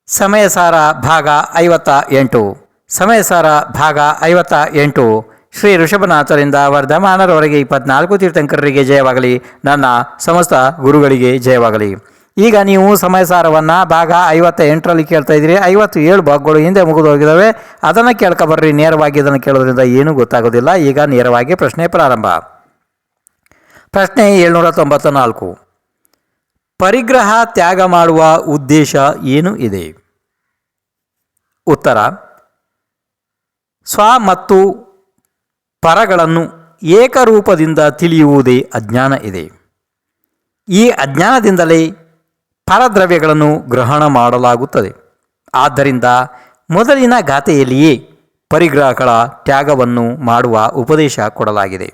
ಸಮಯಸಾರ ಭಾಗ 58 ಸಮಯಸಾರ ಭಾಗ 58 ಶ್ರೀ ಋಷಭನಾಥರಿಂದ ವರ್ಧಮಾನರವರೆಗೆ 24 ತೀರ್ಥಂಕರರಿಗೆ ಜಯವಾಗಲಿ. ನನ್ನ ಸಮಸ್ತ ಗುರುಗಳಿಗೆ ಜಯವಾಗಲಿ. ಈಗ ನೀವು ಸಮಯಸಾರವನ್ನು ಭಾಗ 58ರಲ್ಲಿ ಕೇಳ್ತಾ ಇದ್ದೀರಿ. 57 ಭಾಗಗಳು ಹಿಂದೆ ಮುಗಿದು ಹೋಗಿದ್ದಾವೆ. ಅದನ್ನು ಕೇಳ್ಕೊಬರ್ರಿ. ನೇರವಾಗಿ ಇದನ್ನು ಕೇಳೋದ್ರಿಂದ ಏನೂ ಗೊತ್ತಾಗೋದಿಲ್ಲ. ಈಗ ನೇರವಾಗಿ ಪ್ರಶ್ನೆ ಪ್ರಾರಂಭ. ಪ್ರಶ್ನೆ 794. ಪರಿಗ್ರಹ ತ್ಯಾಗ ಮಾಡುವ ಉದ್ದೇಶ ಏನು ಇದೆ? ಉತ್ತರ: ಸ್ವ ಮತ್ತು ಪರಗಳನ್ನು ಏಕರೂಪದಿಂದ ತಿಳಿಯುವುದೇ ಅಜ್ಞಾನ ಇದೆ. ಈ ಅಜ್ಞಾನದಿಂದಲೇ ಪರದ್ರವ್ಯಗಳನ್ನು ಗ್ರಹಣ ಮಾಡಲಾಗುತ್ತದೆ. ಆದ್ದರಿಂದ ಮೊದಲಿನ ಗಾಥೆಯಲ್ಲಿಯೇ ಪರಿಗ್ರಹಗಳ ತ್ಯಾಗವನ್ನು ಮಾಡುವ ಉಪದೇಶ ಕೊಡಲಾಗಿದೆ.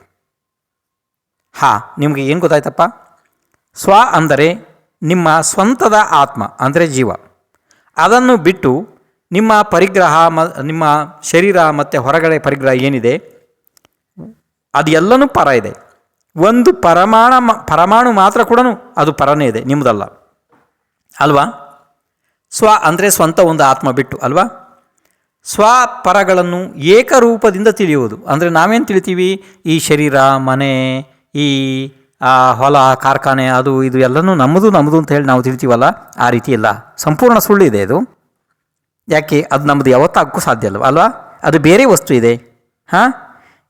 ನಿಮಗೆ ಏನು ಗೊತ್ತಾಯ್ತಪ್ಪ? ಸ್ವ ಅಂದರೆ ನಿಮ್ಮ ಸ್ವಂತದ ಆತ್ಮ ಅಂದರೆ ಜೀವ. ಅದನ್ನು ಬಿಟ್ಟು ನಿಮ್ಮ ಪರಿಗ್ರಹ ನಿಮ್ಮ ಶರೀರ ಮತ್ತು ಹೊರಗಡೆ ಪರಿಗ್ರಹ ಏನಿದೆ ಅದು ಎಲ್ಲನೂ ಪರ ಇದೆ. ಒಂದು ಪರಮಾಣು ಮಾತ್ರ ಕೂಡ ಅದು ಪರನೇ ಇದೆ, ನಿಮ್ಮದಲ್ಲ ಅಲ್ವಾ? ಸ್ವ ಅಂದರೆ ಸ್ವಂತ ಒಂದು ಆತ್ಮ ಬಿಟ್ಟು ಅಲ್ವಾ? ಸ್ವಪರಗಳನ್ನು ಏಕರೂಪದಿಂದ ತಿಳಿಯುವುದು ಅಂದರೆ ನಾವೇನು ತಿಳಿತೀವಿ? ಈ ಶರೀರ, ಮನೆ, ಈ ಹೊಲ, ಕಾರ್ಖಾನೆ, ಅದು ಇದು ಎಲ್ಲನೂ ನಮ್ಮದು ಅಂತ ಹೇಳಿ ನಾವು ತಿಳಿತೀವಲ್ಲ, ಆ ರೀತಿ ಇಲ್ಲ. ಸಂಪೂರ್ಣ ಸುಳ್ಳಿದೆ ಇದು. ಯಾಕೆ? ಅದು ನಮ್ಮದು ಯಾವತ್ತಾಗಕ್ಕೂ ಸಾಧ್ಯ ಅಲ್ವಾ? ಅದು ಬೇರೆ ವಸ್ತು ಇದೆ.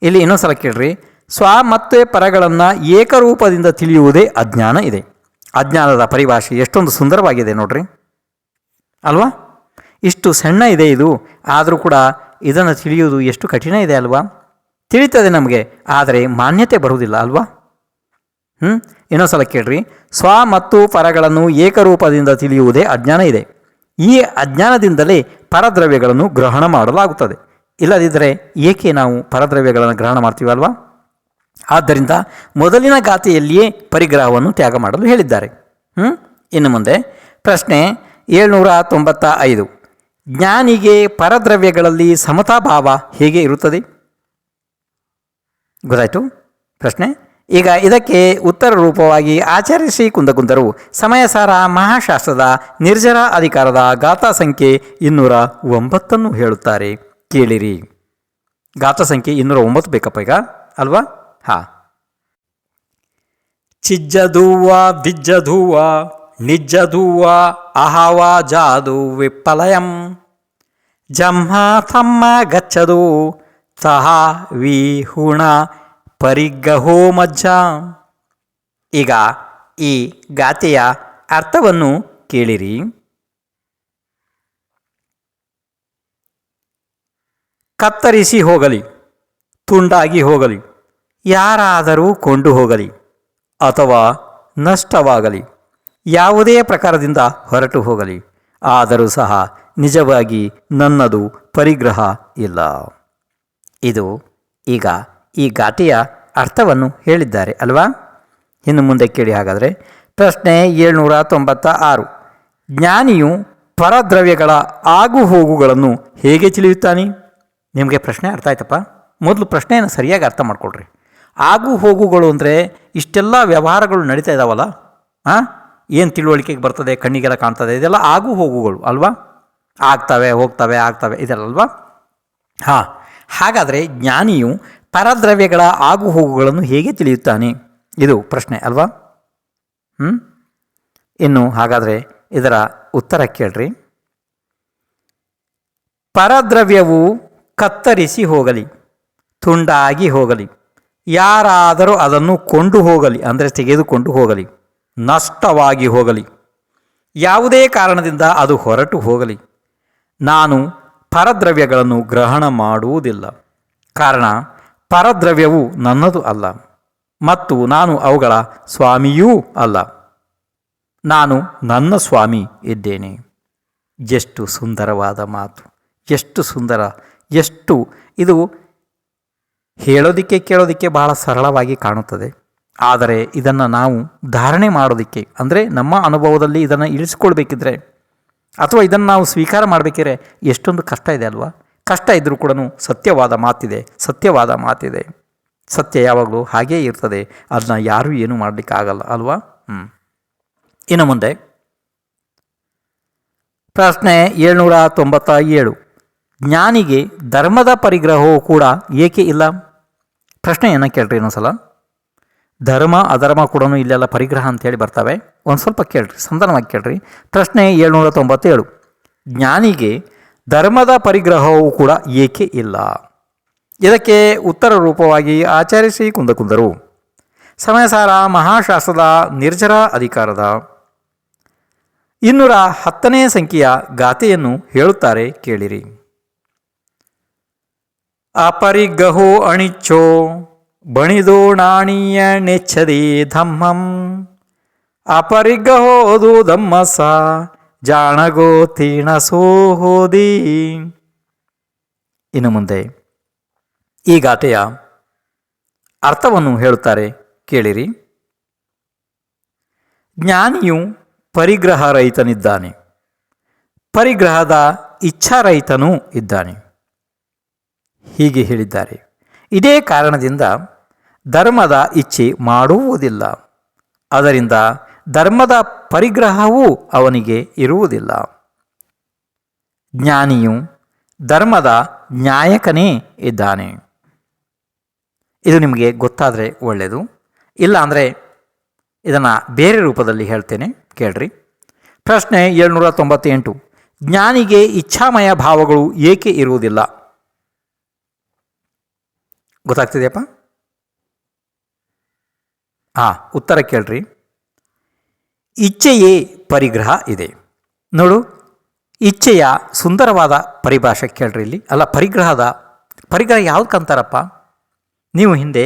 ಇಲ್ಲಿ ಇನ್ನೊಂದು ಸಲ ಕೇಳ್ರಿ. ಸ್ವ ಮತ್ತು ಪರಗಳನ್ನು ಏಕರೂಪದಿಂದ ತಿಳಿಯುವುದೇ ಅಜ್ಞಾನ ಇದೆ. ಅಜ್ಞಾನದ ಪರಿಭಾಷೆ ಎಷ್ಟೊಂದು ಸುಂದರವಾಗಿದೆ ನೋಡ್ರಿ ಅಲ್ವಾ? ಇಷ್ಟು ಸಣ್ಣ ಇದೆ ಇದು, ಆದರೂ ಕೂಡ ಇದನ್ನು ತಿಳಿಯುವುದು ಎಷ್ಟು ಕಠಿಣ ಇದೆ ಅಲ್ವಾ? ತಿಳಿತದೆ ನಮಗೆ, ಆದರೆ ಮಾನ್ಯತೆ ಬರುವುದಿಲ್ಲ ಅಲ್ವಾ? ಇನ್ನೊಂದು ಸಲ ಕೇಳ್ರಿ. ಸ್ವ ಮತ್ತು ಪರಗಳನ್ನು ಏಕರೂಪದಿಂದ ತಿಳಿಯುವುದೇ ಅಜ್ಞಾನ ಇದೆ. ಈ ಅಜ್ಞಾನದಿಂದಲೇ ಪರದ್ರವ್ಯಗಳನ್ನು ಗ್ರಹಣ ಮಾಡಲಾಗುತ್ತದೆ. ಇಲ್ಲದಿದ್ದರೆ ಏಕೆ ನಾವು ಪರದ್ರವ್ಯಗಳನ್ನು ಗ್ರಹಣ ಮಾಡ್ತೀವಲ್ವಾ? ಆದ್ದರಿಂದ ಮೊದಲಿನ ಗಾಥೆಯಲ್ಲಿಯೇ ಪರಿಗ್ರಹವನ್ನು ತ್ಯಾಗ ಮಾಡಲು ಹೇಳಿದ್ದಾರೆ. ಇನ್ನು ಮುಂದೆ ಪ್ರಶ್ನೆ 795. ಜ್ಞಾನಿಗೆ ಪರದ್ರವ್ಯಗಳಲ್ಲಿ ಸಮತಾಭಾವ ಹೇಗೆ ಇರುತ್ತದೆ? ಗೊತ್ತಾಯಿತು ಪ್ರಶ್ನೆ. ಈಗ ಇದಕ್ಕೆ ಉತ್ತರ ರೂಪವಾಗಿ ಆಚಾರ್ಯ ಶ್ರೀ ಕುಂದಕುಂದರು ಸಮಯಸಾರ ಮಹಾಶಾಸ್ತ್ರದ ನಿರ್ಜರ ಅಧಿಕಾರದ ಗಾಥಾ ಸಂಖ್ಯೆ 209 ಹೇಳುತ್ತಾರೆ. ಕೇಳಿರಿ. ಗಾಥಾ ಸಂಖ್ಯೆ 209 ಬೇಕಪ್ಪ ಈಗ ಅಲ್ವಾ? ಚಿಜ್ಜಧೂವ ವಿಜ್ಜಧೂವ ನಿಜ್ಜಧೂವ ಅಹವ ಜಾದು ವಿಪ್ಪಲಯಂ ಜಮ್ಮ ತಮ್ಮ ಗಚ್ಚದು ಸಹ ವಿಹುಣ ಪರಿಗ್ರಹೋ ಮಜ್ಜ. ಈಗ ಈ ಗಾಥೆಯ ಅರ್ಥವನ್ನು ಕೇಳಿರಿ. ಕತ್ತರಿಸಿ ಹೋಗಲಿ, ತುಂಡಾಗಿ ಹೋಗಲಿ, ಯಾರಾದರೂ ಕೊಂಡು ಹೋಗಲಿ ಅಥವಾ ನಷ್ಟವಾಗಲಿ, ಯಾವುದೇ ಪ್ರಕಾರದಿಂದ ಹೊರಟು ಹೋಗಲಿ, ಆದರೂ ಸಹ ನಿಜವಾಗಿ ನನ್ನದು ಪರಿಗ್ರಹ ಇಲ್ಲ. ಇದು ಈಗ ಈ ಗಾಥೆಯ ಅರ್ಥವನ್ನು ಹೇಳಿದ್ದಾರೆ ಅಲ್ವಾ? ಇನ್ನು ಮುಂದೆ ಕೇಳಿ. ಹಾಗಾದರೆ ಪ್ರಶ್ನೆ 796. ಜ್ಞಾನಿಯು ಪರದ್ರವ್ಯಗಳ ಆಗು ಹೋಗುಗಳನ್ನು ಹೇಗೆ ತಿಳಿಯುತ್ತಾನೆ? ನಿಮಗೆ ಪ್ರಶ್ನೆ ಅರ್ಥ ಆಯ್ತಪ್ಪ? ಮೊದಲು ಪ್ರಶ್ನೆಯನ್ನು ಸರಿಯಾಗಿ ಅರ್ಥ ಮಾಡ್ಕೊಳ್ರಿ. ಆಗು ಹೋಗುಗಳು ಅಂದರೆ ಇಷ್ಟೆಲ್ಲ ವ್ಯವಹಾರಗಳು ನಡೀತಾ ಇದ್ದಾವಲ್ಲ, ಏನು ತಿಳುವಳಿಕೆಗೆ ಬರ್ತದೆ, ಕಣ್ಣಿಗೆಲ್ಲ ಕಾಣ್ತದೆ, ಇದೆಲ್ಲ ಆಗು ಹೋಗುಗಳು ಅಲ್ವಾ? ಆಗ್ತವೆ ಹೋಗ್ತವೆ ಆಗ್ತವೆ ಇದೆಲ್ಲಲ್ವಾ? ಹಾಗಾದರೆ ಜ್ಞಾನಿಯು ಪರದ್ರವ್ಯಗಳ ಆಗು ಹೋಗುಗಳನ್ನು ಹೇಗೆ ತಿಳಿಯುತ್ತಾನೆ? ಇದು ಪ್ರಶ್ನೆ ಅಲ್ವಾ? ಇನ್ನು ಹಾಗಾದರೆ ಇದರ ಉತ್ತರ ಕೇಳ್ರಿ. ಪರದ್ರವ್ಯವು ಕತ್ತರಿಸಿ ಹೋಗಲಿ, ತುಂಡಾಗಿ ಹೋಗಲಿ, ಯಾರಾದರೂ ಅದನ್ನು ಕೊಂಡು ಹೋಗಲಿ ಅಂದರೆ ತೆಗೆದುಕೊಂಡು ಹೋಗಲಿ, ನಷ್ಟವಾಗಿ ಹೋಗಲಿ, ಯಾವುದೇ ಕಾರಣದಿಂದ ಅದು ಹೊರಟು ಹೋಗಲಿ, ನಾನು ಪರದ್ರವ್ಯಗಳನ್ನು ಗ್ರಹಣ ಮಾಡುವುದಿಲ್ಲ. ಕಾರಣ ಪರದ್ರವ್ಯವು ನನ್ನದು ಅಲ್ಲ ಮತ್ತು ನಾನು ಅವುಗಳ ಸ್ವಾಮಿಯೂ ಅಲ್ಲ. ನಾನು ನನ್ನ ಸ್ವಾಮಿ ಇದ್ದೇನೆ. ಎಷ್ಟು ಸುಂದರವಾದ ಮಾತು, ಎಷ್ಟು ಸುಂದರ, ಎಷ್ಟು ಇದು ಹೇಳೋದಕ್ಕೆ ಕೇಳೋದಕ್ಕೆ ಬಹಳ ಸರಳವಾಗಿ ಕಾಣುತ್ತದೆ. ಆದರೆ ಇದನ್ನು ನಾವು ಧಾರಣೆ ಮಾಡೋದಕ್ಕೆ ಅಂದರೆ ನಮ್ಮ ಅನುಭವದಲ್ಲಿ ಇದನ್ನು ಇಳಿಸ್ಕೊಳ್ಬೇಕಿದ್ರೆ ಅಥವಾ ಇದನ್ನು ನಾವು ಸ್ವೀಕಾರ ಮಾಡಬೇಕಿದ್ರೆ ಎಷ್ಟೊಂದು ಕಷ್ಟ ಇದೆ ಅಲ್ವಾ? ಕಷ್ಟ ಇದ್ದರೂ ಕೂಡ ಸತ್ಯವಾದ ಮಾತಿದೆ. ಸತ್ಯ ಯಾವಾಗಲೂ ಹಾಗೇ ಇರ್ತದೆ. ಅದನ್ನ ಯಾರೂ ಏನೂ ಮಾಡಲಿಕ್ಕಾಗಲ್ಲ ಅಲ್ವಾ? ಇನ್ನು ಮುಂದೆ ಪ್ರಶ್ನೆ 797. ಜ್ಞಾನಿಗೆ ಧರ್ಮದ ಪರಿಗ್ರಹವೂ ಕೂಡ ಏಕೆ ಇಲ್ಲ? ಪ್ರಶ್ನೆಯನ್ನು ಕೇಳ್ರಿ ಇನ್ನೊಂದ್ಸಲ. ಧರ್ಮ ಅಧರ್ಮ ಕೂಡ ಇಲ್ಲೆಲ್ಲ ಪರಿಗ್ರಹ ಅಂತೇಳಿ ಬರ್ತವೆ. ಒಂದು ಸ್ವಲ್ಪ ಕೇಳ್ರಿ, ಸಂಧಾನವಾಗಿ ಕೇಳ್ರಿ. ಪ್ರಶ್ನೆ 797. ಜ್ಞಾನಿಗೆ ಧರ್ಮದ ಪರಿಗ್ರಹವೂ ಕೂಡ ಏಕೆ ಇಲ್ಲ? ಇದಕ್ಕೆ ಉತ್ತರ ರೂಪವಾಗಿ ಆಚಾರ್ಯ ಶ್ರೀ ಕುಂದಕುಂದರು ಸಮಯಸಾರ ಮಹಾಶಾಸ್ತ್ರದ ನಿರ್ಜರ ಅಧಿಕಾರದ 210ನೇ ಸಂಖ್ಯೆಯ ಗಾಥೆಯನ್ನು ಹೇಳುತ್ತಾರೆ, ಕೇಳಿರಿ. ಅಪರಿಗ್ರಹೋ ಅಣಿಚ್ಚೋ ಬಣಿದೋ ನಾಣೀಯ ನೆಚ್ಚದಿ ಧಮ್ಮಂ ಅಪರಿಗ್ರಹೋದು ಧಮ್ಮಸ ಜಾಣಗೋ ತೀಣಸೋ ಹೋದಿ. ಇನ್ನು ಮುಂದೆ ಈ ಗಾಥೆಯ ಅರ್ಥವನ್ನು ಹೇಳುತ್ತಾರೆ, ಕೇಳಿರಿ. ಜ್ಞಾನಿಯು ಪರಿಗ್ರಹರಹಿತನಿದ್ದಾನೆ, ಪರಿಗ್ರಹದ ಇಚ್ಛಾರಹಿತನೂ ಇದ್ದಾನೆ. ಹೀಗೆ ಹೇಳಿದ್ದಾರೆ. ಇದೇ ಕಾರಣದಿಂದ ಧರ್ಮದ ಇಚ್ಛೆ ಮಾಡುವುದಿಲ್ಲ, ಅದರಿಂದ ಧರ್ಮದ ಪರಿಗ್ರಹವೂ ಅವನಿಗೆ ಇರುವುದಿಲ್ಲ. ಜ್ಞಾನಿಯು ಧರ್ಮದ ನ್ಯಾಯಕನೇ ಇದ್ದಾನೆ. ಇದು ನಿಮಗೆ ಗೊತ್ತಾದರೆ ಒಳ್ಳೆಯದು. ಇಲ್ಲ ಅಂದರೆ ಇದನ್ನು ಬೇರೆ ರೂಪದಲ್ಲಿ ಹೇಳ್ತೇನೆ, ಕೇಳ್ರಿ. ಪ್ರಶ್ನೆ 798. ಜ್ಞಾನಿಗೆ ಇಚ್ಛಾಮಯ ಭಾವಗಳು ಏಕೆ ಇರುವುದಿಲ್ಲ? ಗೊತ್ತಾಗ್ತಿದೆಯಪ್ಪ? ಉತ್ತರ ಕೇಳ್ರಿ. ಇಚ್ಛೆಯೇ ಪರಿಗ್ರಹ ಇದೆ. ನೋಡು, ಇಚ್ಛೆಯ ಸುಂದರವಾದ ಪರಿಭಾಷೆ ಕೇಳ್ರಿ ಇಲ್ಲಿ. ಅಲ್ಲ, ಪರಿಗ್ರಹ ಯಾವುದಕ್ಕಂತಾರಪ್ಪ? ನೀವು ಹಿಂದೆ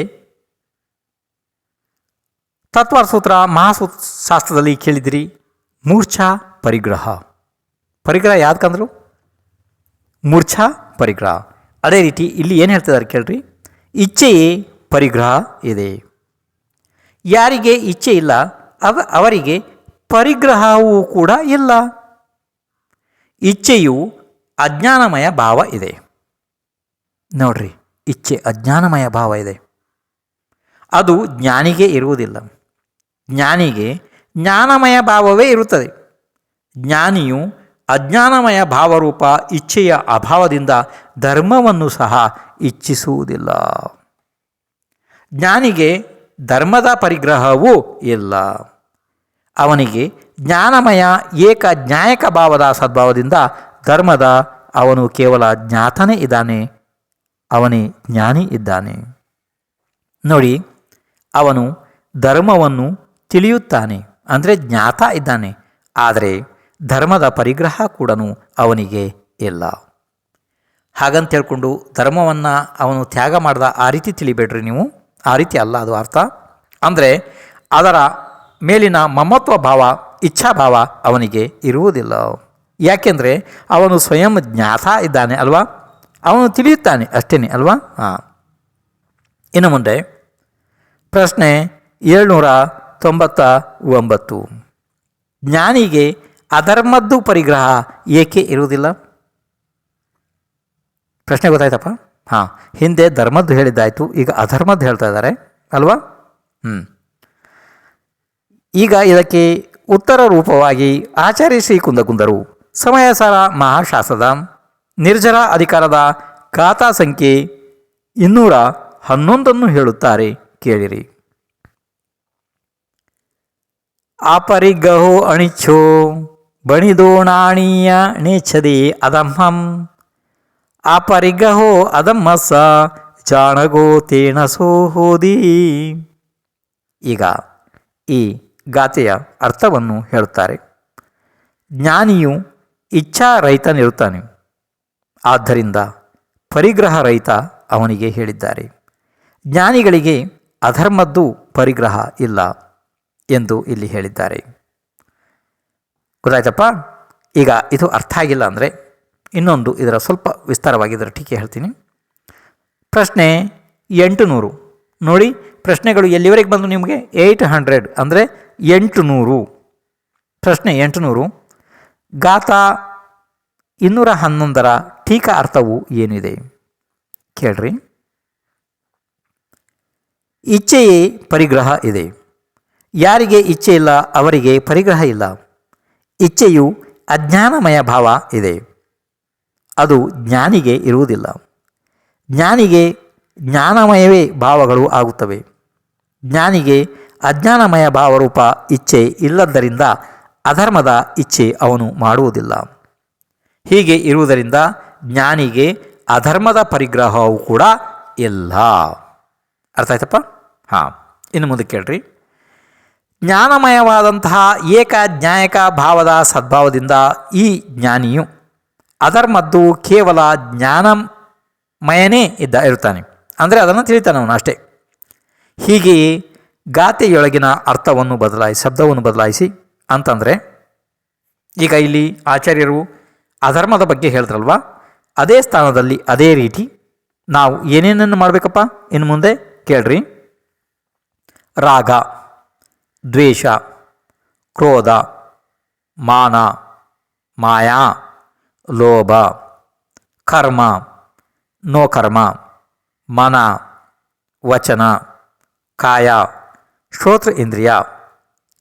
ತತ್ವಸೂತ್ರ ಮಹಾಶಾಸ್ತ್ರದಲ್ಲಿ ಕೇಳಿದಿರಿ, ಮೂರ್ಛಾ ಪರಿಗ್ರಹ. ಪರಿಗ್ರಹ ಯಾವ್ದಕ್ಕಂದ್ರು? ಮೂರ್ಛಾ ಪರಿಗ್ರಹ. ಅದೇ ರೀತಿ ಇಲ್ಲಿ ಏನು ಹೇಳ್ತಿದ್ದಾರೆ ಕೇಳ್ರಿ. ಇಚ್ಛೆಯೇ ಪರಿಗ್ರಹ ಇದೆ. ಯಾರಿಗೆ ಇಚ್ಛೆ ಇಲ್ಲ ಅವರಿಗೆ ಪರಿಗ್ರಹವೂ ಕೂಡ ಇಲ್ಲ. ಇಚ್ಛೆಯು ಅಜ್ಞಾನಮಯ ಭಾವ ಇದೆ. ನೋಡ್ರಿ, ಇಚ್ಛೆ ಅಜ್ಞಾನಮಯ ಭಾವ ಇದೆ. ಅದು ಜ್ಞಾನಿಗೆ ಇರುವುದಿಲ್ಲ. ಜ್ಞಾನಿಗೆ ಜ್ಞಾನಮಯ ಭಾವವೇ ಇರುತ್ತದೆ. ಜ್ಞಾನಿಯು ಅಜ್ಞಾನಮಯ ಭಾವರೂಪ ಇಚ್ಛೆಯ ಅಭಾವದಿಂದ ಧರ್ಮವನ್ನು ಸಹ ಇಚ್ಛಿಸುವುದಿಲ್ಲ. ಜ್ಞಾನಿಗೆ ಧರ್ಮದ ಪರಿಗ್ರಹವೂ ಇಲ್ಲ. ಅವನಿಗೆ ಜ್ಞಾನಮಯ ಏಕ ಜ್ಞಾಯಕ ಭಾವದ ಸದ್ಭಾವದಿಂದ ಧರ್ಮದ ಅವನು ಕೇವಲ ಜ್ಞಾತನೇ ಇದ್ದಾನೆ, ಅವನೇ ಜ್ಞಾನಿ ಇದ್ದಾನೆ. ನೋಡಿ, ಅವನು ಧರ್ಮವನ್ನು ತಿಳಿಯುತ್ತಾನೆ, ಅಂದರೆ ಜ್ಞಾತ ಇದ್ದಾನೆ. ಆದರೆ ಧರ್ಮದ ಪರಿಗ್ರಹ ಕೂಡ ಅವನಿಗೆ ಇಲ್ಲ. ಹಾಗಂತ ಹೇಳ್ಕೊಂಡು ಧರ್ಮವನ್ನು ಅವನು ತ್ಯಾಗ ಮಾಡಿದ ಆ ರೀತಿ ತಿಳಿಬೇಡ್ರಿ ನೀವು. ಆ ರೀತಿ ಅಲ್ಲ ಅದು ಅರ್ಥ. ಅಂದರೆ ಅದರ ಮೇಲಿನ ಮಮತ್ವ ಭಾವ, ಇಚ್ಛಾಭಾವ ಅವನಿಗೆ ಇರುವುದಿಲ್ಲ. ಯಾಕೆಂದರೆ ಅವನು ಸ್ವಯಂ ಜ್ಞಾತ ಇದ್ದಾನೆ ಅಲ್ವಾ, ಅವನು ತಿಳಿಯುತ್ತಾನೆ ಅಷ್ಟೇ ಅಲ್ವಾ. ಇನ್ನು ಮುಂದೆ ಪ್ರಶ್ನೆ 799. ಜ್ಞಾನಿಗೆ ಅಧರ್ಮದ್ದು ಪರಿಗ್ರಹ ಏಕೆ ಇರುವುದಿಲ್ಲ? ಪ್ರಶ್ನೆ ಗೊತ್ತಾಯ್ತಪ್ಪ? ಹಿಂದೆ ಧರ್ಮದ್ದು ಹೇಳಿದ್ದಾಯಿತು, ಈಗ ಅಧರ್ಮದ್ದು ಹೇಳ್ತಾ ಇದ್ದಾರೆ ಅಲ್ವಾ. ಈಗ ಇದಕ್ಕೆ ಉತ್ತರ ರೂಪವಾಗಿ ಆಚಾರ್ಯ ಶ್ರೀ ಕುಂದಕುಂದರು ಸಮಯಸಾರ ಮಹಾಶಾಸ್ತ್ರದ ನಿರ್ಜರ ಅಧಿಕಾರದ ಗಾಥಾ ಸಂಖ್ಯೆ 211 ಹೇಳುತ್ತಾರೆ, ಕೇಳಿರಿ. ಅಪರಿಗ್ರಹೋ ಅಣಿಚ್ಛೋ ಬಣಿದೋ ನಾಣೀಯ ನೇಚ್ಛದಿ ಅಧಮ್ಮಂ ಅಪರಿಗ್ರಹೋ ಅಧಮ್ಮಸ ಜಾಣಗೋ ತೇಣಸೋ ಹೋದಿ. ಈಗ ಈ ಗಾಥೆಯ ಅರ್ಥವನ್ನು ಹೇಳುತ್ತಾರೆ. ಜ್ಞಾನಿಯು ಇಚ್ಛಾರಹಿತನಿರುತ್ತಾನೆ, ಆದ್ದರಿಂದ ಪರಿಗ್ರಹ ರಹಿತ ಅವನಿಗೆ ಹೇಳಿದ್ದಾರೆ. ಜ್ಞಾನಿಗಳಿಗೆ ಅಧರ್ಮದ್ದು ಪರಿಗ್ರಹ ಇಲ್ಲ ಎಂದು ಇಲ್ಲಿ ಹೇಳಿದ್ದಾರೆ. ಗೊತ್ತಾಯ್ತಪ್ಪ? ಈಗ ಇದು ಅರ್ಥ ಆಗಿಲ್ಲ ಅಂದರೆ ಇನ್ನೊಂದು ಇದರ ಸ್ವಲ್ಪ ವಿಸ್ತಾರವಾಗಿ ಇದರ ಟೀಕೆ ಹೇಳ್ತೀನಿ. ಪ್ರಶ್ನೆ 800 ನೋಡಿ. ಪ್ರಶ್ನೆಗಳು ಎಲ್ಲಿವರೆಗೆ ಬಂದು ನಿಮಗೆ 800 ಅಂದರೆ 800. ಪ್ರಶ್ನೆ 800. ಗಾಥಾ 211ರ ಟೀಕಾ ಅರ್ಥವು ಏನಿದೆ ಕೇಳ್ರಿ. ಇಚ್ಛೆಯೇ ಪರಿಗ್ರಹ ಇದೆ. ಯಾರಿಗೆ ಇಚ್ಛೆ ಇಲ್ಲ ಅವರಿಗೆ ಪರಿಗ್ರಹ ಇಲ್ಲ. ಇಚ್ಛೆಯು ಅಜ್ಞಾನಮಯ ಭಾವ ಇದೆ. ಅದು ಜ್ಞಾನಿಗೆ ಇರುವುದಿಲ್ಲ. ಜ್ಞಾನಿಗೆ ಜ್ಞಾನಮಯವೇ ಭಾವಗಳು ಆಗುತ್ತವೆ. ಜ್ಞಾನಿಗೆ ಅಜ್ಞಾನಮಯ ಭಾವರೂಪ ಇಚ್ಛೆ ಇಲ್ಲದ್ದರಿಂದ ಅಧರ್ಮದ ಇಚ್ಛೆ ಅವನು ಮಾಡುವುದಿಲ್ಲ. ಹೀಗೆ ಇರುವುದರಿಂದ ಜ್ಞಾನಿಗೆ ಅಧರ್ಮದ ಪರಿಗ್ರಹವೂ ಕೂಡ ಇಲ್ಲ. ಅರ್ಥ ಆಯ್ತಪ್ಪ? ಹಾಂ, ಇನ್ನು ಮುಂದೆ ಕೇಳ್ರಿ. ಜ್ಞಾನಮಯವಾದಂತಹ ಏಕ ಜ್ಞಾಯಕ ಭಾವದ ಸದ್ಭಾವದಿಂದ ಈ ಜ್ಞಾನಿಯು ಅಧರ್ಮದ್ದು ಕೇವಲ ಜ್ಞಾನಮಯನೇ ಇರುತ್ತಾನೆ. ಅಂದರೆ ಅದನ್ನು ತಿಳಿತಾನೆ ಅವನು ಅಷ್ಟೇ. ಹೀಗೆಯೇ ಗಾತೆಯೊಳಗಿನ ಅರ್ಥವನ್ನು ಬದಲಾಯಿಸಿ, ಶಬ್ದವನ್ನು ಬದಲಾಯಿಸಿ ಅಂತಂದರೆ, ಈಗ ಇಲ್ಲಿ ಆಚಾರ್ಯರು ಅಧರ್ಮದ ಬಗ್ಗೆ ಹೇಳಿದ್ರಲ್ವ, ಅದೇ ಸ್ಥಾನದಲ್ಲಿ ಅದೇ ರೀತಿ ನಾವು ಏನೇನನ್ನು ಮಾಡಬೇಕಪ್ಪ ಇನ್ನು ಮುಂದೆ ಕೇಳ್ರಿ. ರಾಗ, ದ್ವೇಷ, ಕ್ರೋಧ, ಮಾನ, ಮಾಯಾ, ಲೋಭ, ಕರ್ಮ, ನೋಕರ್ಮ, ಮನ, ವಚನ, ಕಾಯ, ಶ್ರೋತ್ರ ಇಂದ್ರಿಯ,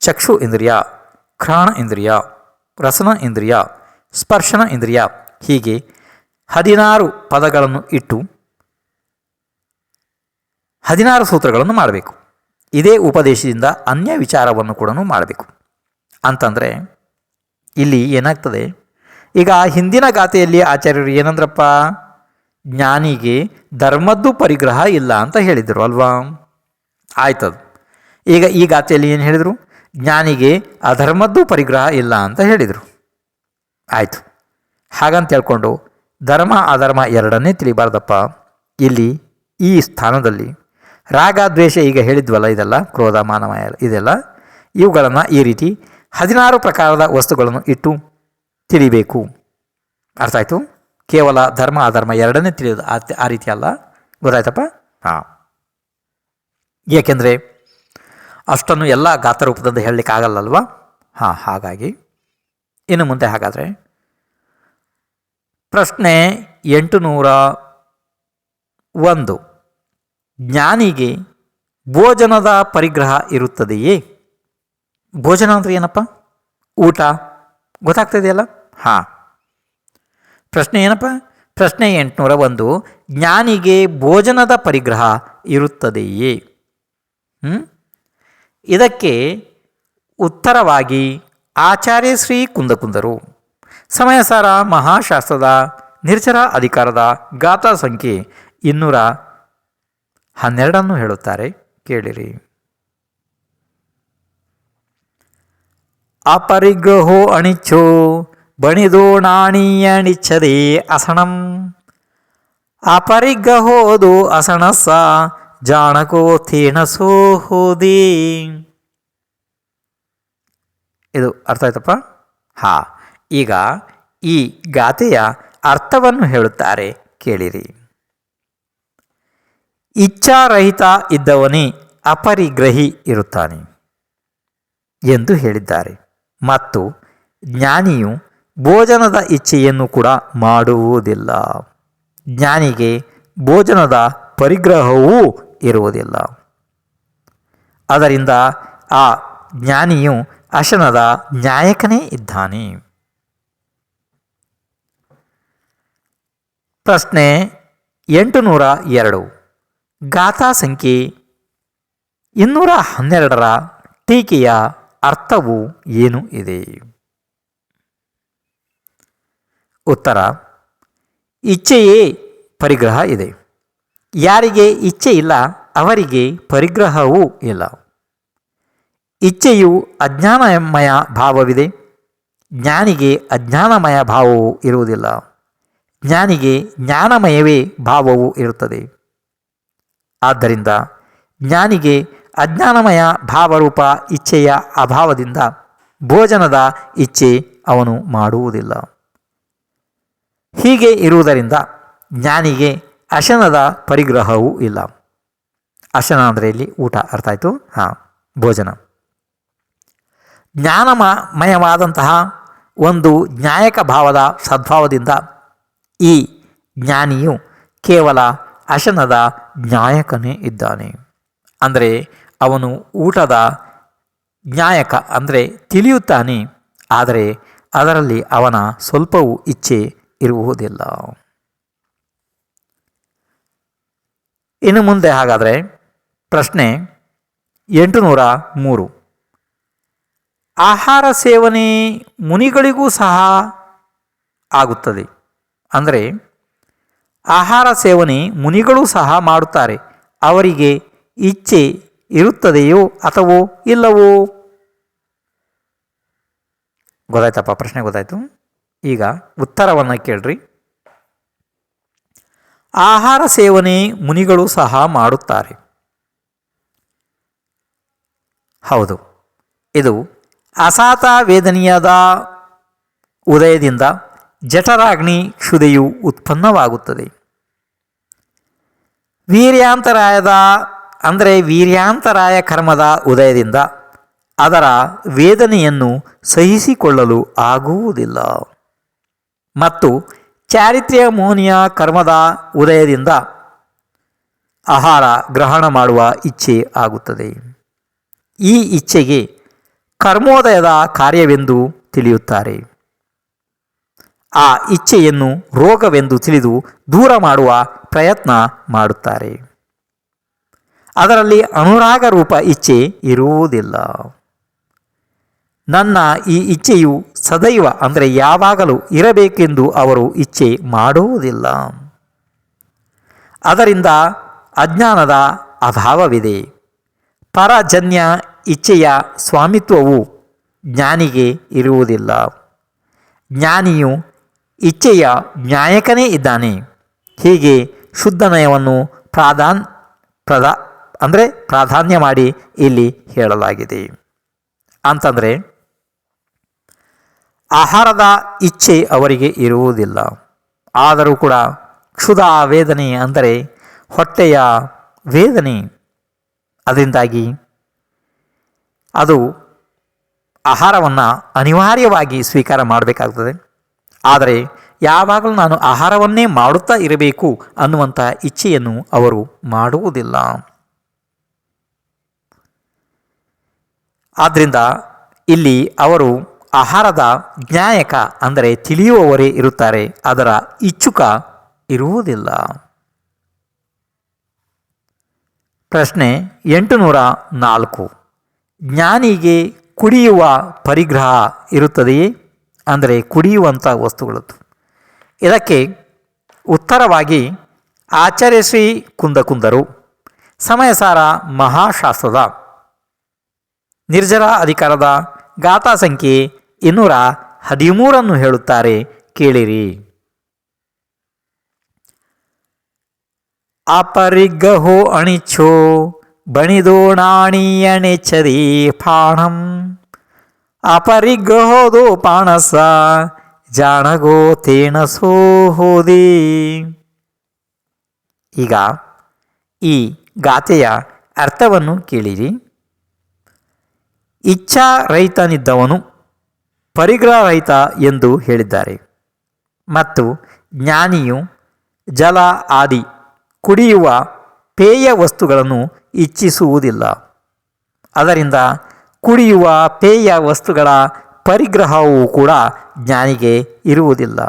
ಚಕ್ಷು ಇಂದ್ರಿಯ, ಘ್ರಾಣ ಇಂದ್ರಿಯ, ರಸನ ಇಂದ್ರಿಯ, ಸ್ಪರ್ಶನ ಇಂದ್ರಿಯ, ಹೀಗೆ 16 ಪದಗಳನ್ನು ಇಟ್ಟು 16 ಸೂತ್ರಗಳನ್ನು ಮಾಡಬೇಕು. ಇದೇ ಉಪದೇಶದಿಂದ ಅನ್ಯ ವಿಚಾರವನ್ನು ಕೂಡ ಮಾಡಬೇಕು. ಅಂತಂದರೆ ಇಲ್ಲಿ ಏನಾಗ್ತದೆ, ಈಗ ಹಿಂದಿನ ಗಾಥೆಯಲ್ಲಿ ಆಚಾರ್ಯರು ಏನಂದ್ರಪ್ಪ, ಜ್ಞಾನಿಗೆ ಧರ್ಮದ್ದು ಪರಿಗ್ರಹ ಇಲ್ಲ ಅಂತ ಹೇಳಿದರು ಅಲ್ವಾ? ಆಯ್ತದು. ಈಗ ಈ ಗಾಥೆಯಲ್ಲಿ ಏನು ಹೇಳಿದರು? ಜ್ಞಾನಿಗೆ ಅಧರ್ಮದ್ದು ಪರಿಗ್ರಹ ಇಲ್ಲ ಅಂತ ಹೇಳಿದರು. ಆಯಿತು. ಹಾಗಂತ ಹೇಳ್ಕೊಂಡು ಧರ್ಮ ಅಧರ್ಮ ಎರಡನ್ನೇ ತಿಳಿಬಾರ್ದಪ್ಪ. ಇಲ್ಲಿ ಈ ಸ್ಥಾನದಲ್ಲಿ ರಾಗ ದ್ವೇಷ ಈಗ ಹೇಳಿದ್ವಲ್ಲ, ಇದೆಲ್ಲ ಕ್ರೋಧ ಮಾನಮಯ ಇದೆಲ್ಲ, ಇವುಗಳನ್ನು ಈ ರೀತಿ 16 ಪ್ರಕಾರದ ವಸ್ತುಗಳನ್ನು ಇಟ್ಟು ತಿಳಿಬೇಕು. ಅರ್ಥ ಆಯಿತು? ಕೇವಲ ಧರ್ಮ ಅಧರ್ಮ ಎರಡನ್ನೇ ತಿಳಿಯೋದು ಆ ರೀತಿ ಅಲ್ಲ. ಗೊತ್ತಾಯ್ತಪ್ಪ? ಹಾಂ. ಏಕೆಂದರೆ ಅಷ್ಟನ್ನು ಎಲ್ಲ ಗಾತ್ರರೂಪದಿಂದ ಹೇಳಲಿಕ್ಕಾಗಲ್ಲಲ್ವ? ಹಾಂ, ಹಾಗಾಗಿ ಇನ್ನು ಮುಂದೆ ಹಾಗಾದರೆ ಪ್ರಶ್ನೆ 801. ಜ್ಞಾನಿಗೆ ಭೋಜನದ ಪರಿಗ್ರಹ ಇರುತ್ತದೆಯೇ? ಭೋಜನ ಅಂದರೆ ಏನಪ್ಪ? ಊಟ. ಗೊತ್ತಾಗ್ತಿದೆಯಲ್ಲ? ಹಾಂ. ಪ್ರಶ್ನೆ ಏನಪ್ಪ? ಪ್ರಶ್ನೆ 801. ಜ್ಞಾನಿಗೆ ಭೋಜನದ ಪರಿಗ್ರಹ ಇರುತ್ತದೆಯೇ? ಇದಕ್ಕೆ ಉತ್ತರವಾಗಿ ಆಚಾರ್ಯ ಶ್ರೀ ಕುಂದಕುಂದರು ಸಮಯಸಾರ ಮಹಾಶಾಸ್ತ್ರದ ನಿರ್ಜರ ಅಧಿಕಾರದ ಗಾಥಾ ಸಂಖ್ಯೆ 212 ಹೇಳುತ್ತಾರೆ. ಕೇಳಿರಿ. ಅಪರಿಗ್ರಹೋ ಅಣಿಚ್ಚೋ ಬಣಿದೋ ನಾಣಿಯಣಿಚ್ಚದೆ ಅಸಣಂ ಅಪರಿಗ್ರಹೋದು ಅಸಣಸ ಜಾಣಕೋ ತೇಣಸೋ ಹೋದಿ. ಇದು ಅರ್ಥ ಆಯ್ತಪ್ಪ? ಹಾಂ. ಈಗ ಈ ಗಾಥೆಯ ಅರ್ಥವನ್ನು ಹೇಳುತ್ತಾರೆ, ಕೇಳಿರಿ. ಇಚ್ಛಾರಹಿತ ಇದ್ದವನೇ ಅಪರಿಗ್ರಹಿ ಇರುತ್ತಾನೆ ಎಂದು ಹೇಳಿದ್ದಾರೆ. ಮತ್ತು ಜ್ಞಾನಿಯು ಭೋಜನದ ಇಚ್ಛೆಯನ್ನು ಕೂಡ ಮಾಡುವುದಿಲ್ಲ. ಜ್ಞಾನಿಗೆ ಭೋಜನದ ಪರಿಗ್ರಹವೂ ಇರುವುದಿಲ್ಲ. ಅದರಿಂದ ಆ ಜ್ಞಾನಿಯು ಅಶನದ ನ್ಯಾಯಕನೇ ಇದ್ದಾನೆ. ಪ್ರಶ್ನೆ 802. ಗಾಥಾ ಸಂಖ್ಯೆ 212ರ ಟೀಕೆಯ ಅರ್ಥವು ಏನು ಇದೆ? ಉತ್ತರ: ಇಚ್ಛೆಯೇ ಪರಿಗ್ರಹ ಇದೆ. ಯಾರಿಗೆ ಇಚ್ಛೆ ಇಲ್ಲ ಅವರಿಗೆ ಪರಿಗ್ರಹವೂ ಇಲ್ಲ. ಇಚ್ಛೆಯು ಅಜ್ಞಾನಮಯ ಭಾವವಿದೆ. ಜ್ಞಾನಿಗೆ ಅಜ್ಞಾನಮಯ ಭಾವವು ಇರುವುದಿಲ್ಲ. ಜ್ಞಾನಿಗೆ ಜ್ಞಾನಮಯವೇ ಭಾವವು ಇರುತ್ತದೆ. ಆದ್ದರಿಂದ ಜ್ಞಾನಿಗೆ ಅಜ್ಞಾನಮಯ ಭಾವರೂಪ ಇಚ್ಛೆಯ ಅಭಾವದಿಂದ ಭೋಜನದ ಇಚ್ಛೆ ಅವನು ಮಾಡುವುದಿಲ್ಲ. ಹೀಗೆ ಇರುವುದರಿಂದ ಜ್ಞಾನಿಗೆ ಅಶನದ ಪರಿಗ್ರಹವೂ ಇಲ್ಲ. ಅಶನ ಅಂದರೆ ಇಲ್ಲಿ ಊಟ, ಅರ್ಥ ಆಯಿತು? ಹಾಂ, ಭೋಜನ. ಜ್ಞಾನಮಯವಾದಂತಹ ಒಂದು ನ್ಯಾಯಕ ಭಾವದ ಸದ್ಭಾವದಿಂದ ಈ ಜ್ಞಾನಿಯು ಕೇವಲ ಅಶನದ ನ್ಯಾಯಕನೇ ಇದ್ದಾನೆ. ಅಂದರೆ ಅವನು ಊಟದ ನ್ಯಾಯಕ ಅಂದರೆ ತಿಳಿಯುತ್ತಾನೆ, ಆದರೆ ಅದರಲ್ಲಿ ಅವನ ಸ್ವಲ್ಪವೂ ಇಚ್ಛೆ ಇರುವುದಿಲ್ಲ. ಇನ್ನು ಮುಂದೆ ಹಾಗಾದರೆ ಪ್ರಶ್ನೆ 803. ಆಹಾರ ಸೇವನೆ ಮುನಿಗಳಿಗೂ ಸಹ ಆಗುತ್ತದೆ. ಅಂದರೆ ಆಹಾರ ಸೇವನೆ ಮುನಿಗಳು ಸಹ ಮಾಡುತ್ತಾರೆ. ಅವರಿಗೆ ಇಚ್ಛೆ ಇರುತ್ತದೆಯೋ ಅಥವಾ ಇಲ್ಲವೋ? ಗೊತ್ತಾಯ್ತಪ್ಪ, ಪ್ರಶ್ನೆ ಗೊತ್ತಾಯ್ತು. ಈಗ ಉತ್ತರವನ್ನು ಕೇಳ್ರಿ. ಆಹಾರ ಸೇವನೆ ಮುನಿಗಳು ಸಹ ಮಾಡುತ್ತಾರೆ. ಹೌದು, ಇದು ಅಸಾತ ವೇದನೀಯದ ಉದಯದಿಂದ ಜಠರಾಗ್ನಿ ಕ್ಷುದೆಯು ಉತ್ಪನ್ನವಾಗುತ್ತದೆ. ವೀರ್ಯಾಂತರಾಯ ಕರ್ಮದ ಉದಯದಿಂದ ಅದರ ವೇದನೆಯನ್ನು ಸಹಿಸಿಕೊಳ್ಳಲು ಆಗುವುದಿಲ್ಲ. ಮತ್ತು ಚಾರಿತ್ರ್ಯ ಮೋಹನೀಯ ಕರ್ಮದ ಉದಯದಿಂದ ಆಹಾರ ಗ್ರಹಣ ಮಾಡುವ ಇಚ್ಛೆ ಆಗುತ್ತದೆ. ಈ ಇಚ್ಛೆಗೆ ಕರ್ಮೋದಯದ ಕಾರ್ಯವೆಂದು ತಿಳಿಯುತ್ತಾರೆ. ಆ ಇಚ್ಛೆಯನ್ನು ರೋಗವೆಂದು ತಿಳಿದು ದೂರ ಮಾಡುವ ಪ್ರಯತ್ನ ಮಾಡುತ್ತಾರೆ. ಅದರಲ್ಲಿ ಅನುರಾಗ ರೂಪ ಇಚ್ಛೆ ಇರುವುದಿಲ್ಲ. ನನ್ನ ಈ ಇಚ್ಛೆಯು ಸದೈವ ಅಂದರೆ ಯಾವಾಗಲೂ ಇರಬೇಕೆಂದು ಅವರು ಇಚ್ಛೆ ಮಾಡುವುದಿಲ್ಲ. ಅದರಿಂದ ಅಜ್ಞಾನದ ಅಭಾವವಿದೆ. ಪರಜನ್ಯ ಇಚ್ಛೆಯ ಸ್ವಾಮಿತ್ವವು ಜ್ಞಾನಿಗೆ ಇರುವುದಿಲ್ಲ. ಜ್ಞಾನಿಯು ಇಚ್ಛೆಯ ನ್ಯಾಯಕನೇ ಇದ್ದಾನೆ. ಹೀಗೆ ಶುದ್ಧ ನಯವನ್ನು ಪ್ರಾಧಾನ್ಯ ಮಾಡಿ ಇಲ್ಲಿ ಹೇಳಲಾಗಿದೆ. ಅಂತಂದರೆ ಆಹಾರದ ಇಚ್ಛೆ ಅವರಿಗೆ ಇರುವುದಿಲ್ಲ. ಆದರೂ ಕೂಡ ಕ್ಷುಧ ವೇದನೆ ಅಂದರೆ ಹೊಟ್ಟೆಯ ವೇದನೆ, ಅದರಿಂದಾಗಿ ಅದು ಆಹಾರವನ್ನು ಅನಿವಾರ್ಯವಾಗಿ ಸ್ವೀಕಾರ ಮಾಡಬೇಕಾಗ್ತದೆ. ಆದರೆ ಯಾವಾಗಲೂ ನಾನು ಆಹಾರವನ್ನೇ ಮಾಡುತ್ತಾ ಇರಬೇಕು ಅನ್ನುವಂಥ ಇಚ್ಛೆಯನ್ನು ಅವರು ಮಾಡುವುದಿಲ್ಲ. ಆದ್ದರಿಂದ ಇಲ್ಲಿ ಅವರು ಆಹಾರದ ಜ್ಞಾಯಕ ಅಂದರೆ ತಿಳಿಯುವವರೇ ಇರುತ್ತಾರೆ, ಅದರ ಇಚ್ಛುಕ ಇರುವುದಿಲ್ಲ. ಪ್ರಶ್ನೆ 804. ಜ್ಞಾನಿಗೆ ಕುಡಿಯುವ ಪರಿಗ್ರಹ ಇರುತ್ತದೆಯೇ? ಅಂದರೆ ಕುಡಿಯುವಂಥ ವಸ್ತುಗಳದ್ದು. ಇದಕ್ಕೆ ಉತ್ತರವಾಗಿ ಆಚಾರ್ಯ ಶ್ರೀ ಕುಂದಕುಂದರು ಸಮಯಸಾರ ಮಹಾಶಾಸ್ತ್ರದ ನಿರ್ಜರ ಅಧಿಕಾರದ ಗಾಥಾ ಸಂಖ್ಯೆ 213 ಹೇಳುತ್ತಾರೆ, ಕೇಳಿರಿ. ಅಪರಿಗ್ರಹೋ ಅಣಿಚ್ಛೋ ಬಣಿದೋಣಾಣಿಯಣೆಚ್ಚದಿ ಪಾಣಂ ಅಪರಿಗ್ರಹೋದು ಪಾಣಸ ಜಾಣಗೋ ತೇಣಸೋ ಹೋದಿ. ಈಗ ಈ ಗಾಥೆಯ ಅರ್ಥವನ್ನು ಕೇಳಿರಿ. ಇಚ್ಛಾರಹಿತನಿದ್ದವನು ಪರಿಗ್ರಹರಹಿತ ಎಂದು ಹೇಳಿದ್ದಾರೆ. ಮತ್ತು ಜ್ಞಾನಿಯು ಜಲ ಆದಿ ಕುಡಿಯುವ ಪೇಯ ವಸ್ತುಗಳನ್ನು ಇಚ್ಛಿಸುವುದಿಲ್ಲ. ಅದರಿಂದ ಕುಡಿಯುವ ಪೇಯ ವಸ್ತುಗಳ ಪರಿಗ್ರಹವೂ ಕೂಡ ಜ್ಞಾನಿಗೆ ಇರುವುದಿಲ್ಲ.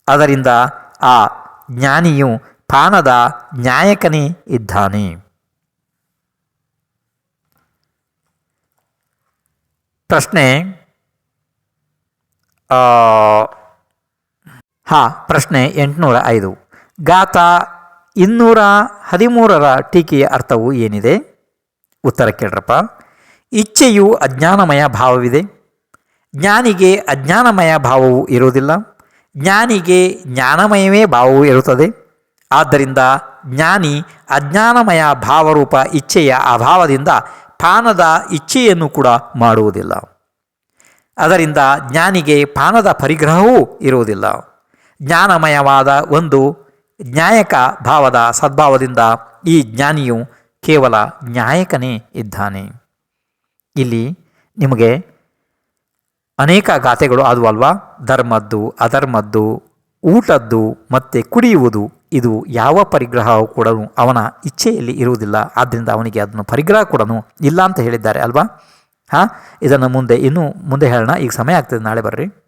ಅದರಿಂದ ಆ ಜ್ಞಾನಿಯು ಪಾನದ ನ್ಯಾಯಕನೇ ಇದ್ದಾನೆ. ಪ್ರಶ್ನೆ ಪ್ರಶ್ನೆ 805. ಗಾಥಾ 213 ಟೀಕೆಯ ಅರ್ಥವು ಏನಿದೆ? ಉತ್ತರ ಕೇಳ್ರಪ್ಪ. ಇಚ್ಛೆಯು ಅಜ್ಞಾನಮಯ ಭಾವವಿದೆ. ಜ್ಞಾನಿಗೆ ಅಜ್ಞಾನಮಯ ಭಾವವು ಇರುವುದಿಲ್ಲ. ಜ್ಞಾನಿಗೆ ಜ್ಞಾನಮಯವೇ ಭಾವವು ಇರುತ್ತದೆ. ಆದ್ದರಿಂದ ಜ್ಞಾನಿ ಅಜ್ಞಾನಮಯ ಭಾವರೂಪ ಇಚ್ಛೆಯ ಅಭಾವದಿಂದ ಪಾನದ ಇಚ್ಛೆಯನ್ನು ಕೂಡ ಮಾಡುವುದಿಲ್ಲ. ಅದರಿಂದ ಜ್ಞಾನಿಗೆ ಪಾನದ ಪರಿಗ್ರಹವೂ ಇರುವುದಿಲ್ಲ. ಜ್ಞಾನಮಯವಾದ ಒಂದು ನ್ಯಾಯಕ ಭಾವದ ಸದ್ಭಾವದಿಂದ ಈ ಜ್ಞಾನಿಯು ಕೇವಲ ನ್ಯಾಯಕನೇ ಇದ್ದಾನೆ. ಇಲ್ಲಿ ನಿಮಗೆ ಅನೇಕ ಗಾಥೆಗಳು ಆದವು ಅಲ್ವಾ? ಧರ್ಮದ್ದು, ಅಧರ್ಮದ್ದು, ಊಟದ್ದು ಮತ್ತು ಕುಡಿಯುವುದು, ಇದು ಯಾವ ಪರಿಗ್ರಹವೂ ಕೂಡ ಅವನ ಇಚ್ಛೆಯಲ್ಲಿ ಇರುವುದಿಲ್ಲ. ಆದ್ದರಿಂದ ಅವನಿಗೆ ಅದನ್ನು ಪರಿಗ್ರಹ ಕೂಡ ಇಲ್ಲ ಅಂತ ಹೇಳಿದ್ದಾರೆ ಅಲ್ವಾ? ಹಾಂ, ಇದನ್ನು ಮುಂದೆ ಇನ್ನೂ ಮುಂದೆ ಹೇಳೋಣ. ಈಗ ಸಮಯ ಆಗ್ತದೆ, ನಾಳೆ ಬರ್ರಿ.